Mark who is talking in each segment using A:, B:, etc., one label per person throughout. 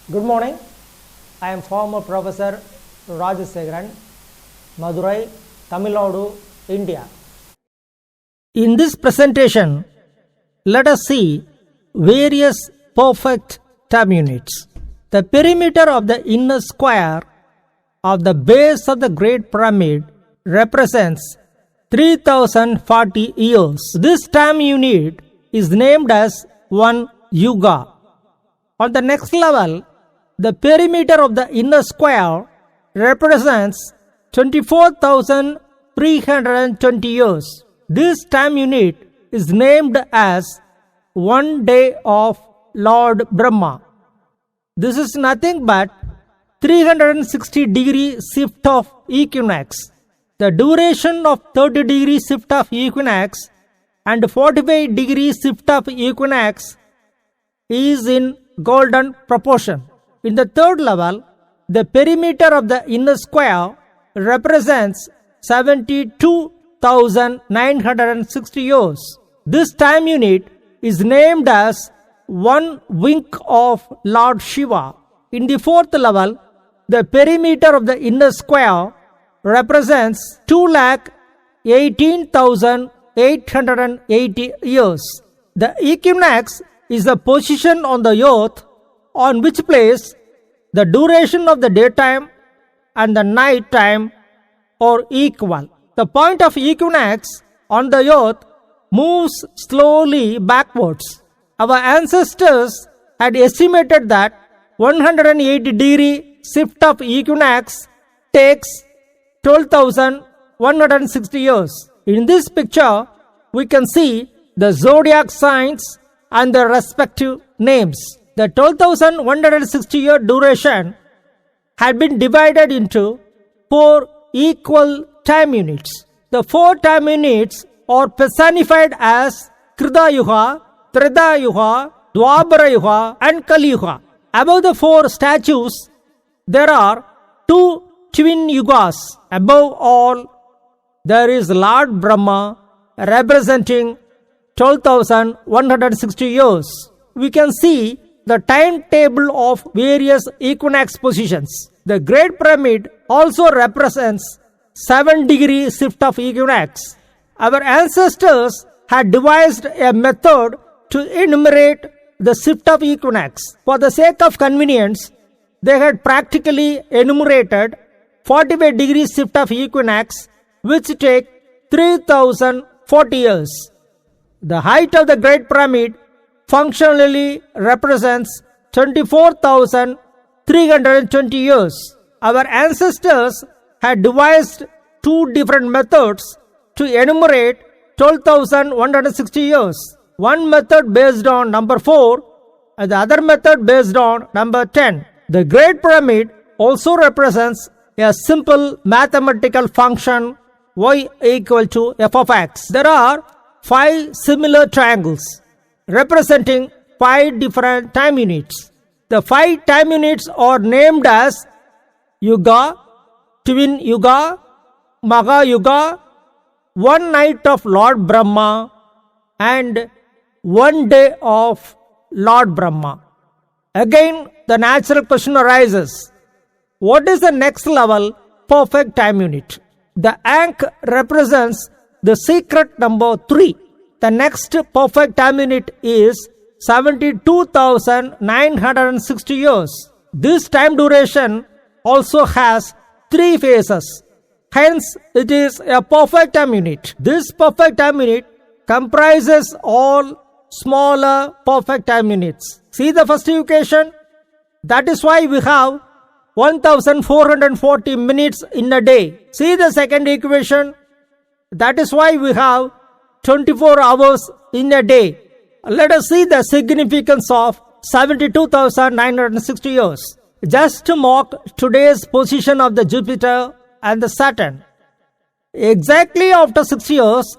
A: Good morning. I am former Professor Rajasekharan, Madurai, Tamil Nadu, India. In this presentation, let us see various perfect time units. The perimeter of the inner square of the base of the Great Pyramid represents 3040 years. This time unit is named as 1 yuga. On the next level, the perimeter of the inner square represents 24,320 years. This time unit is named as 1 day of Lord Brahma. This is nothing but 360-degree shift of equinox. The duration of 30-degree shift of equinox and 45-degree shift of equinox is in golden proportion. In the third level, the perimeter of the inner square represents 72,960 years. This time unit is named as 1 wink of Lord Shiva. In the fourth level, the perimeter of the inner square represents 218,880 years. The equinox is the position on the earth on which place the duration of the daytime and the night time are equal. The point of equinox on the earth moves slowly backwards. Our ancestors had estimated that 180-degree shift of equinox takes 12,160 years. In this picture, we can see the zodiac signs and their respective names. The 12,160 year duration had been divided into 4 equal time units. The 4 time units are personified as Krita Yuga, Treta Yuga, Dwapara Yuga and Kali Yuga. Above the 4 statues, there are 2 twin yugas. Above all, there is Lord Brahma representing 12,160 years. We can see the timetable of various equinox positions. The Great Pyramid also represents 7-degree shift of equinox. Our ancestors had devised a method to enumerate the shift of equinox. For the sake of convenience, they had practically enumerated 45-degree shift of equinox, which take 3,040 years. The height of the Great Pyramid functionally represents 24,320 years. Our ancestors had devised 2 different methods to enumerate 12,160 years. One method based on number 4 and the other method based on number 10. The Great Pyramid also represents a simple mathematical function y equal to f of x. There are 5 similar triangles representing 5 different time units. The 5 time units are named as Yuga, Twin Yuga, Maha Yuga, 1 night of Lord Brahma and 1 day of Lord Brahma. Again, the natural question arises, what is the next level perfect time unit? The Ankh represents the secret number 3. The next perfect time unit is 72,960 years. This time duration also has 3 phases. Hence, it is a perfect time unit. This perfect time unit comprises all smaller perfect time units. See the first equation? That is why we have 1,440 minutes in a day. See the second equation? That is why we have 24 hours in a day. Let us see the significance of 72,960 years. Just to mark today's position of the Jupiter and the Saturn. Exactly after 6 years,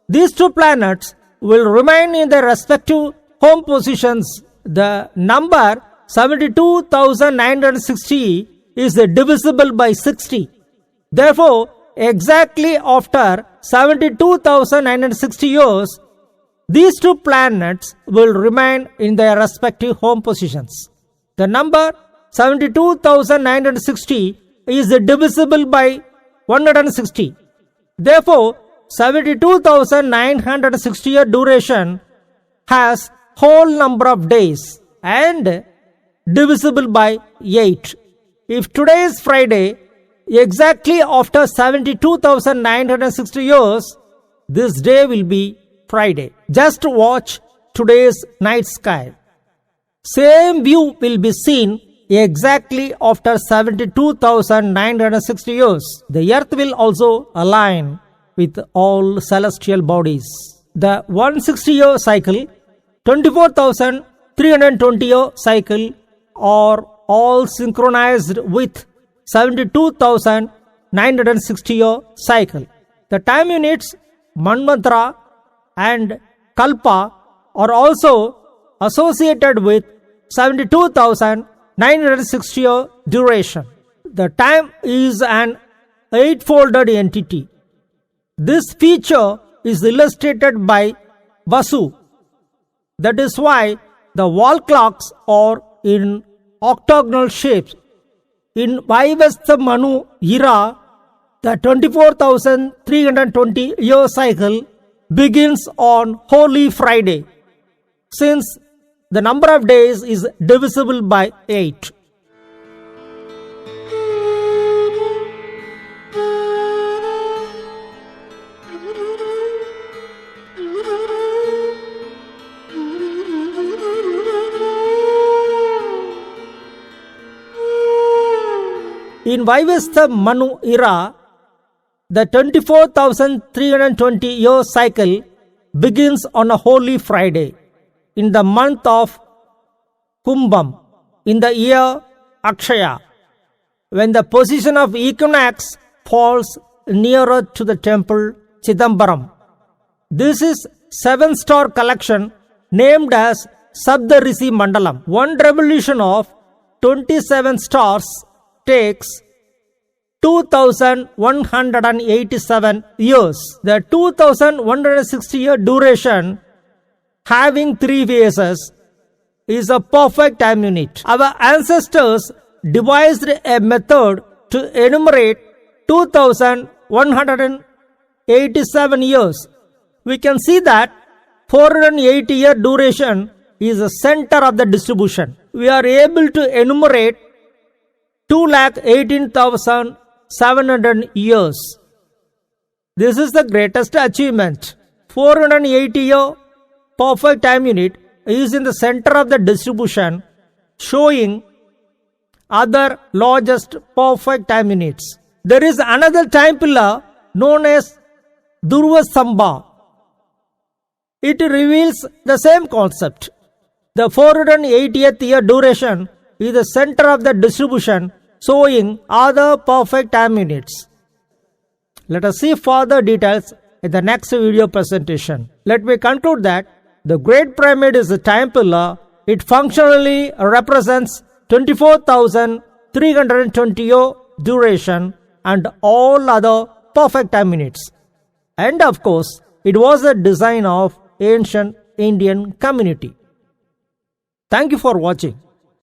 A: these 2 planets will remain in their respective home positions. The number 72,960 is divisible by 60. Therefore, exactly after 72,960 years, these 2 planets will remain in their respective home positions. The number 72,960 is divisible by 160. Therefore, 72,960 year duration has whole number of days and divisible by 8. If today is Friday, exactly after 72,960 years, this day will be Friday. Just watch today's night sky. Same view will be seen exactly after 72,960 years. The earth will also align with all celestial bodies. The 160-year cycle, 24,320-year cycle are all synchronized with 72,960-year cycle. The time units Manvantara and Kalpa are also associated with 72,960-year duration. The time is an eightfolded entity. This feature is illustrated by Vasu. That is why the wall clocks are in octagonal shapes. In Vaivastha Manu era, the 24,320 year cycle begins on Holy Friday, since the number of days is divisible by 8. In Vaivastha Manu era, the 24,320 year cycle begins on a Holy Friday in the month of Kumbham in the year Akshaya, when the position of equinox falls nearer to the temple Chidambaram. This is 7-star collection named as Saptarishi Mandalam. One revolution of 27 stars takes 2,187 years. The 2,160 year duration having 3 phases is a perfect time unit. Our ancestors devised a method to enumerate 2,187 years. We can see that 480 year duration is the center of the distribution. We are able to enumerate 2,18,700 years. This is the greatest achievement. 480 year perfect time unit is in the center of the distribution, showing other largest perfect time units. There is another time pillar known as Dhruva Sambha. It reveals the same concept. The 480th year duration is the center of the distribution, showing other perfect time units. Let us see further details in the next video presentation. Let me conclude that the Great Pyramid is a time pillar. It functionally represents 24,320 year duration and all other perfect time units. And of course, it was a design of ancient Indian community. Thank you for watching.